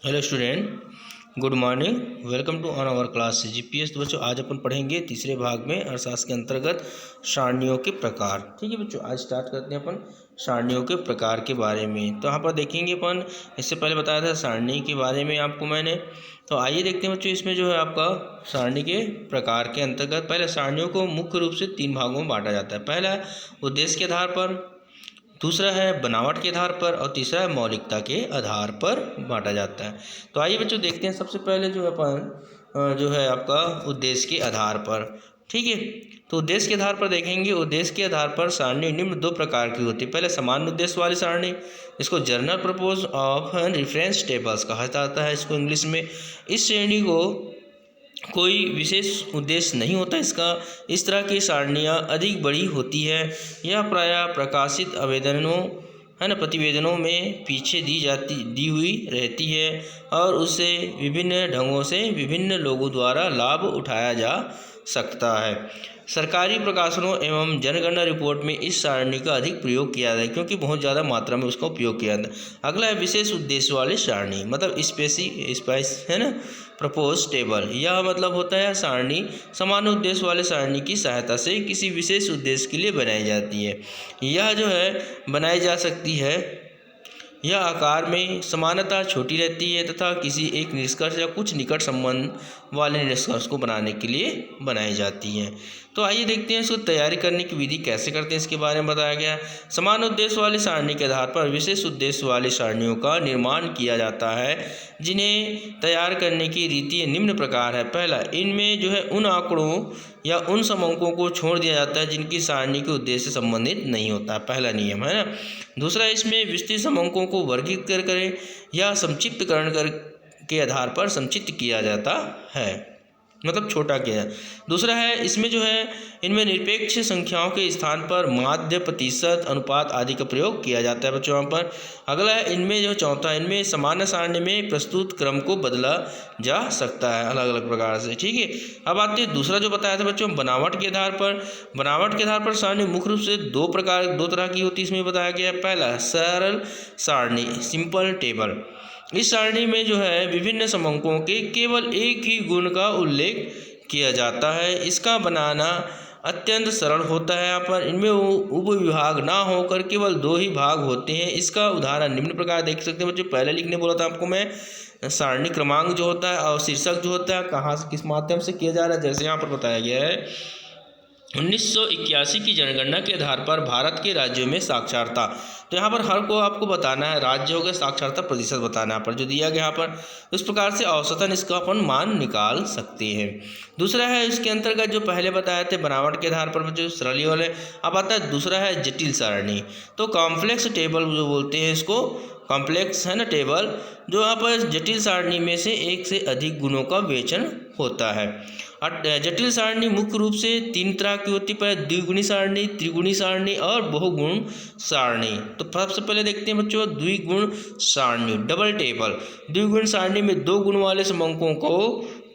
Hello student, good morning. Welcome to on our class GPS. तो बच्चों आज अपन पढ़ेंगे तीसरे भाग में अर्थशास्त्र के अंतर्गत सारणियों के प्रकार। ठीक है बच्चों, आज स्टार्ट करते हैं अपन सारणियों के प्रकार के बारे में। तो यहाँ पर देखेंगे अपन, इससे पहले बताया था सारणी के बारे में आपको मैंने। तो आइए देखते हैं बच्चों, इसमें जो है आपका सारणी के प्रकार के अंतर्गत पहले सारणियों को मुख्य रूप से 3 भागों में बांटा जाता है। पहला है उद्देश्य के आधार पर, दूसरा है बनावट के आधार पर और तीसरा है मौलिकता के आधार पर बांटा जाता है। तो आइए बच्चों देखते हैं, सबसे पहले जो है अपन जो है आपका उद्देश्य के आधार पर। ठीक है, तो उद्देश्य के आधार पर देखेंगे। उद्देश्य के आधार पर सारणी निम्न 2 प्रकार की होती है। पहले सामान्य उद्देश्य वाली सारणी, इसको general purpose of reference tables कहा जाता है इसको इंग्लिश में। इस श्रेणी को कोई विशेष उद्देश्य नहीं होता इसका। इस तरह की सारणियाँ अधिक बड़ी होती है। यह प्रायः प्रकाशित आवेदनों प्रतिवेदनों में पीछे दी हुई रहती है और उसे विभिन्न ढंगों से विभिन्न लोगों द्वारा लाभ उठाया जा सकता है। सरकारी प्रकाशनों एवं जनगणना रिपोर्ट में इस सारणी का अधिक प्रयोग किया जाता है, क्योंकि बहुत ज़्यादा मात्रा में उसका उपयोग किया जाता है। अगला है विशेष उद्देश्य वाली सारणी, मतलब स्पाइस प्रपोज टेबल। यह मतलब होता है सारणी सामान्य उद्देश्य वाले सारणी की सहायता से किसी विशेष उद्देश्य के लिए बनाई जाती है। यह जो है बनाई जा सकती है, यह आकार में समानता छोटी रहती है तथा किसी एक निष्कर्ष या कुछ निकट संबंध वाले निष्कर्ष को बनाने के लिए बनाई जाती है। तो आइए देखते हैं इसको तैयारी करने की विधि कैसे करते हैं, इसके बारे में बताया गया है। समान उद्देश्य वाली सारणी के आधार पर विशेष उद्देश्य वाली सारणियों का निर्माण किया जाता है, जिन्हें तैयार करने की रीति निम्न प्रकार है। पहला, इनमें जो है उन आंकड़ों या उन समंकों को छोड़ दिया जाता है जिनकी सारणी के उद्देश्य से संबंधित नहीं होता, पहला नियम है ना। दूसरा, इसमें विस्तृत समंकों को वर्गीकृत करें या संक्षिप्तकरण के आधार पर संक्षिप्त किया जाता है, मतलब छोटा किया। दूसरा है, इसमें जो है इनमें निरपेक्ष संख्याओं के स्थान पर माध्य, प्रतिशत, अनुपात आदि का प्रयोग किया जाता है बच्चों यहाँ पर। अगला है, इनमें जो चौथा, इनमें सामान्य सारणी में प्रस्तुत क्रम को बदला जा सकता है अलग अलग प्रकार से। ठीक है, अब आते हैं दूसरा जो बताया था बच्चों बनावट के आधार पर। बनावट के आधार पर सारणी मुख्य रूप से दो तरह की होती है, इसमें बताया गया है। पहला, सरल सारणी सिंपल टेबल। इस सारणी में जो है विभिन्न समंकों के केवल एक ही गुण का उल्लेख किया जाता है। इसका बनाना अत्यंत सरल होता है। यहाँ पर इनमें उपविभाग ना होकर केवल 2 ही भाग होते हैं। इसका उदाहरण निम्न प्रकार देख सकते हैं बच्चों। पहले लिखने बोला था आपको मैं, सारणी क्रमांक जो होता है और शीर्षक जो होता है कहाँ से किस माध्यम से किया जा रहा है, जैसे यहाँ पर बताया गया है 1981 की जनगणना के आधार पर भारत के राज्यों में साक्षरता। तो यहाँ पर हर को आपको बताना है, राज्य हो गया, साक्षरता प्रतिशत बताना है पर जो दिया गया यहाँ पर। इस प्रकार से औसतन इसका अपन मान निकाल सकते हैं। दूसरा है, इसके अंतर्गत जो पहले बताए थे बनावट के आधार पर जो सरली वाले, अब आता है दूसरा है जटिल सारणी। तो कॉम्प्लेक्स टेबल जो बोलते हैं इसको, कॉम्प्लेक्स है ना टेबल, जो यहाँ पर जटिल सारणी में से एक से अधिक गुणों का विवेचन होता है। जटिल सारणी मुख्य रूप से 3 तरह की होती है, द्विगुणी सारणी, त्रिगुणी सारणी और बहुगुण सारणी। तो सबसे पहले देखते हैं बच्चों द्विगुण सारणी, डबल टेबल। द्विगुण सारणी में 2 गुण वाले समंकों को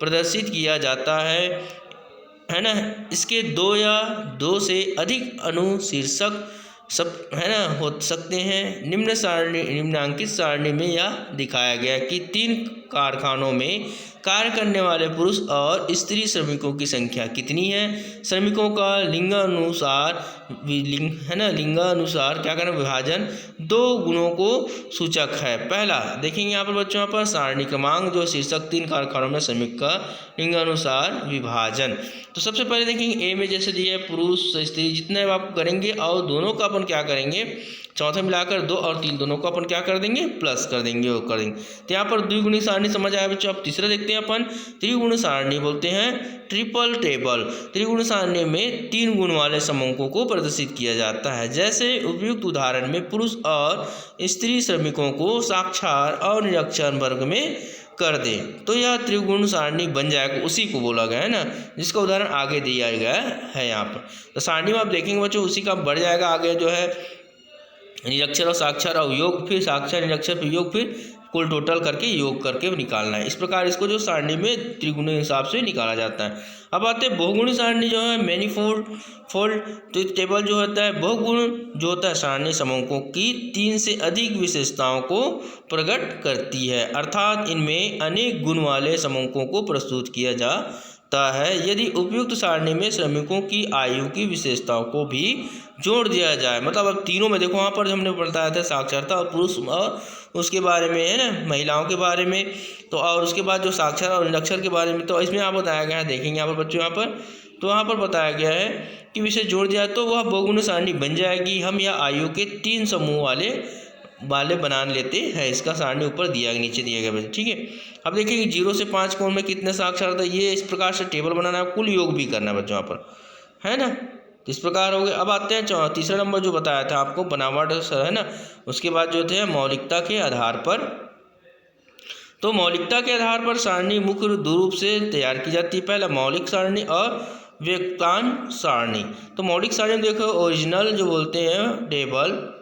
प्रदर्शित किया जाता है ना। इसके 2 या 2 से अधिक अनुशीर्षक सब है ना हो सकते हैं। निम्नांकित सारणी में यह दिखाया गया कि 3 कारखानों में कार्य करने वाले पुरुष और स्त्री श्रमिकों की संख्या कितनी है। श्रमिकों का लिंगानुसार लिंगानुसार क्या करना विभाजन 2 गुणों को सूचक है। पहला देखेंगे यहाँ पर बच्चों, यहाँ पर सारणी क्रमांक जो शीर्षक 3 कारखानों में श्रमिक का लिंगानुसार विभाजन। तो सबसे पहले देखेंगे ए में जैसे दिया है पुरुष स्त्री जितने आप करेंगे और दोनों का अपन क्या करेंगे, चौथे मिलाकर 2 और 3 दोनों को अपन क्या कर देंगे, प्लस कर देंगे वो कर देंगे। तो यहाँ पर द्विगुणी सारणी समझ आया बच्चों। अब तीसरा देखते हैं अपन त्रिगुण सारणी, बोलते हैं ट्रिपल टेबल। त्रिगुण सारणी में 3 गुण वाले समंकों को प्रदर्शित किया जाता है। जैसे उपयुक्त उदाहरण में पुरुष और स्त्री श्रमिकों को साक्षर और निरक्षर वर्ग में कर दें तो यह त्रिगुण सारणी बन जाएगा, उसी को बोला गया है ना, जिसका उदाहरण आगे दिया गया है यहाँ पर। तो सारणी में आप देखेंगे बच्चों उसी का बढ़ जाएगा आगे जो है निरक्षर और साक्षर और योग, फिर साक्षर निरक्षर फिर योग, फिर कुल टोटल करके योग करके निकालना है। इस प्रकार इसको जो सारणी में त्रिगुणी हिसाब से निकाला जाता है। अब आते हैं बहुगुणी सारणी जो है मैनीफोल्ड तो टेबल जो होता है बहुगुण जो होता है सारणी समूहों की 3 से अधिक विशेषताओं को प्रकट करती है, अर्थात इनमें अनेक गुण वाले समूहों को प्रस्तुत किया जाता है। यदि उपयुक्त सारणी में श्रमिकों की आयु की विशेषताओं को भी जोड़ दिया जाए, मतलब अब तीनों में देखो वहाँ पर हमने बताया था साक्षरता और पुरुष और उसके बारे में है ना महिलाओं के बारे में, तो और उसके बाद जो साक्षर और निरक्षर के बारे में, तो इसमें यहाँ बताया गया है, देखेंगे यहाँ पर बच्चों यहाँ पर, तो यहाँ पर बताया गया है कि विषय जोड़ दिया तो वह बहुगुणी सारणी बन जाएगी। हम यह आयु के 3 समूह वाले बना लेते हैं। इसका सारणी ऊपर दिया गया, नीचे दिया गया बच्चे, ठीक है। अब देखिए 0 से 5 कोण में कितने साक्षरता, ये इस प्रकार से टेबल बनाना है, कुल योग भी करना है बच्चों यहाँ पर, है ना। इस प्रकार हो गए। अब आते हैं तीसरा नंबर जो बताया था आपको बनावट है ना, उसके बाद जो थे मौलिकता के आधार पर, तो मौलिकता के आधार पर सारणी मुख्य दो रूप से तैयार की जाती है। पहला मौलिक सारणी और व्युत्पन्न सारणी। तो मौलिक सारणी देखो ओरिजिनल जो बोलते हैं टेबल,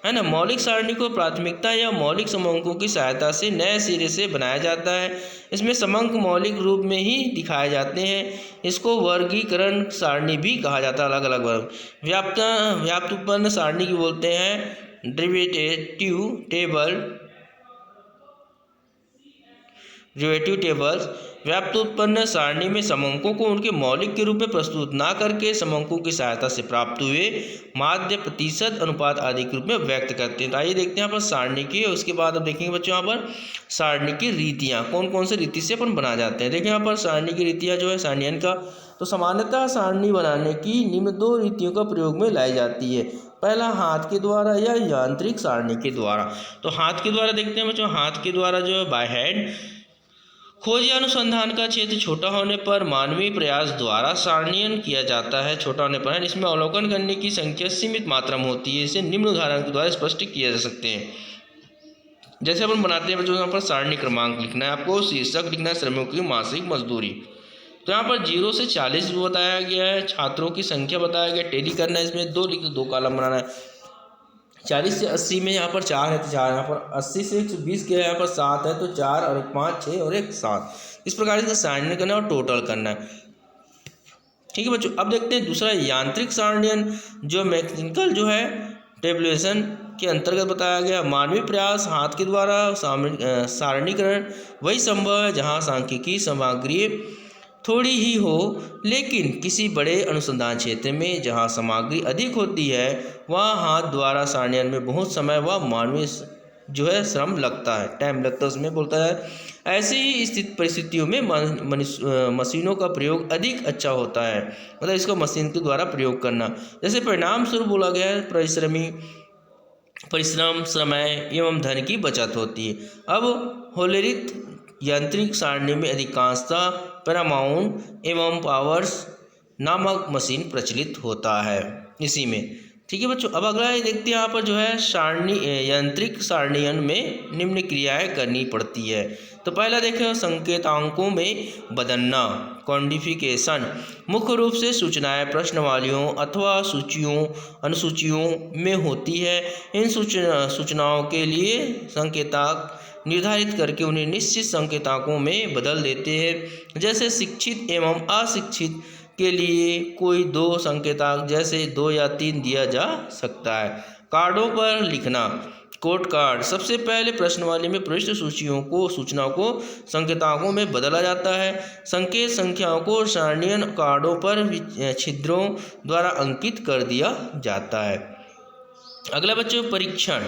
है ना। मौलिक सारणी को प्राथमिकता या मौलिक समूहों की सहायता से नए सिरे से बनाया जाता है। इसमें समंक मौलिक रूप में ही दिखाए जाते हैं। इसको वर्गीकरण सारणी भी कहा जाता है, अलग अलग वर्ग। व्युत्पन्न सारणी की बोलते हैं डेरिवेटिव टेबल्स। व्युत्पन्न सारणी में समंकों को उनके मौलिक के रूप में प्रस्तुत ना करके समंकों की सहायता से प्राप्त हुए माध्य प्रतिशत अनुपात आदि के रूप में व्यक्त करते हैं। तो आइए देखते हैं यहाँ पर सारणी की, उसके बाद अब देखेंगे बच्चों यहाँ पर सारणी की रीतियाँ, कौन कौन से रीति से अपन बना जाते हैं। देखिए यहाँ पर सारणी की रीतियाँ जो है सारणियन का, तो सामान्यतः सारणी बनाने की निम्न 2 रीतियों का प्रयोग में लाई जाती है। पहला हाथ के द्वारा या यांत्रिक सारणी के द्वारा। तो हाथ के द्वारा देखते हैं बच्चों, हाथ के द्वारा जो है बाय हैंड। खोज या अनुसंधान का क्षेत्र छोटा होने पर मानवीय प्रयास द्वारा सारणीयन किया जाता है। छोटा होने पर इसमें अवलोकन करने की संख्या सीमित मात्रा में होती है। इसे निम्न उदाहरण के द्वारा स्पष्ट किया जा सकते हैं। जैसे अपन बनाते हैं बच्चों, यहाँ पर सारणी क्रमांक लिखना है आपको, शीर्षक लिखना है श्रमिकों की मासिक मजदूरी। तो यहाँ पर 0 से 40 बताया गया है। छात्रों की संख्या बताया गया, टेली करना है, इसमें 2 लिख 2 कॉलम बनाना है। 40 से 80 में यहाँ पर 4 है तो 4, यहाँ पर 80 से 120 के यहाँ पर 7 है तो 4 और 1 5 6 और 1 7। इस प्रकार इसका सारणीयन करना है और टोटल करना है, ठीक है बच्चों। अब देखते हैं दूसरा यांत्रिक सारणीयन, जो मैकेनिकल जो है टेबुलेशन के अंतर्गत बताया गया। मानवीय प्रयास हाथ के द्वारा सारणीकरण वही संभव है जहाँ सांख्यिकी सामग्री थोड़ी ही हो, लेकिन किसी बड़े अनुसंधान क्षेत्र में जहाँ सामग्री अधिक होती है वहाँ हाथ द्वारा सारणीयन में बहुत समय व मानवीय जो है श्रम लगता है, टाइम लगता है, उसमें बोलता है। ऐसी ही परिस्थितियों में मशीनों का प्रयोग अधिक अच्छा होता है, मतलब इसको मशीन के द्वारा प्रयोग करना। जैसे परिणाम स्वरूप बोला गया है परिश्रम समय एवं धन की बचत होती है। अब होलेरित यांत्रिक सारणी में अधिकांशतः पैरामाउंट एवं पावर्स नामक मशीन प्रचलित होता है इसी में, ठीक है बच्चों। अब अगला देखते हैं, यहाँ पर जो है सारणी यांत्रिक सारणीयन में निम्न क्रियाएं करनी पड़ती है। तो पहला देखें संकेतांकों में बदलना, क्वांटिफिकेशन। मुख्य रूप से सूचनाएं प्रश्नवालियों अथवा सूचियों अनुसूचियों में होती है। इन सूचनाओं के लिए संकेतांक निर्धारित करके उन्हें निश्चित संकेतांकों में बदल देते हैं। जैसे शिक्षित एवं अशिक्षित के लिए कोई 2 संकेतांक जैसे 2 या 3 दिया जा सकता है। कार्डों पर लिखना, कोड कार्ड। सबसे पहले प्रश्नवाली में प्रविष्ट सूचनाओं को संकेतांकों में बदला जाता है। संकेत संख्याओं को सारणीयन कार्डों पर छिद्रों द्वारा अंकित कर दिया जाता है। अगला बच्चों परीक्षण,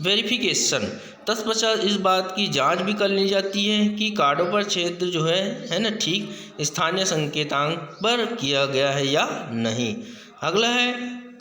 वेरिफिकेशन। तत्पश्चात इस बात की जांच भी कर ली जाती है कि कार्डों पर छेद जो है ना ठीक स्थानीय संकेतांक पर किया गया है या नहीं। अगला है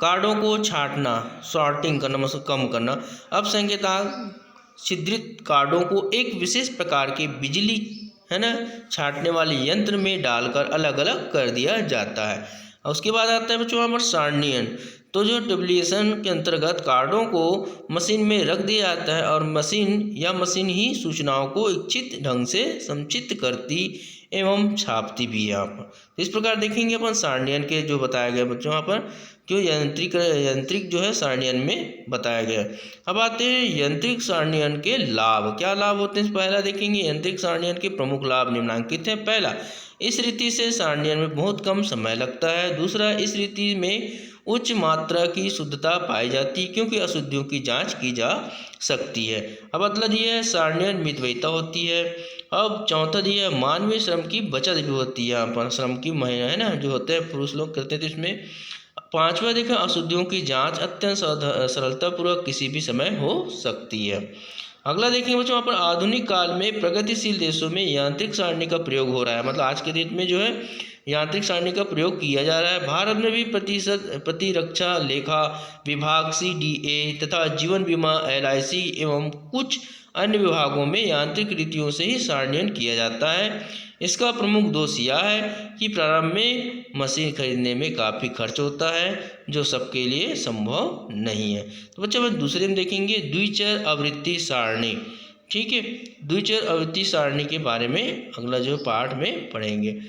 कार्डों को छांटना, सॉर्टिंग करना, मतलब कम करना। अब संकेतांक छिद्रित कार्डों को एक विशेष प्रकार के बिजली है ना छांटने वाले यंत्र में डालकर अलग अलग कर दिया जाता है। और उसके बाद आता है बच्चों यहाँ पर सारणीयन। तो जो टेबुलेशन के अंतर्गत कार्डों को मशीन में रख दिया जाता है और मशीन ही सूचनाओं को इच्छित ढंग से संचित करती एवं छापती भी है यहाँ पर। तो इस प्रकार देखेंगे अपन सारणियन के जो बताया गया बच्चों यहाँ पर जो यांत्रिक जो है सारणियन में बताया गया। अब आते हैं यांत्रिक सारणियन के लाभ। क्या लाभ होते हैं पहला देखेंगे, यांत्रिक सारणियन के प्रमुख लाभ निम्नलिखित हैं। पहला, इस रीति से सारणियन में बहुत कम समय लगता है। दूसरा, इस रीति में उच्च मात्रा की शुद्धता पाई जाती है क्योंकि अशुद्धियों की जांच की जा सकती है। अब अगला दिया है सारणियन मितव्ययिता होती है। अब चौथा दिया है मानवीय श्रम की बचत भी होती है। यहाँ पर श्रम की महीना है ना जो होते हैं पुरुष लोग करते थे इसमें। पांचवा देखा अशुद्धियों की जांच अत्यंत सरलतापूर्वक किसी भी समय हो सकती है। अगला देखेंगे बच्चों यहाँ पर आधुनिक काल में प्रगतिशील देशों में यांत्रिक सारणी का प्रयोग हो रहा है। मतलब आज के डेट में जो है यांत्रिक सारणी का प्रयोग किया जा रहा है। भारत में भी प्रतिरक्षा लेखा विभाग CDA तथा जीवन बीमा LIC एवं कुछ अन्य विभागों में यांत्रिक रीतियों से ही सारणियन किया जाता है। इसका प्रमुख दोष यह है कि प्रारंभ में मशीन खरीदने में काफ़ी खर्च होता है जो सबके लिए संभव नहीं है। तो बच्चों हम दूसरे में देखेंगे द्विचर आवृत्ति सारणी। ठीक है, द्विचर आवृत्ति सारणी के बारे में अगला जो पाठ में पढ़ेंगे।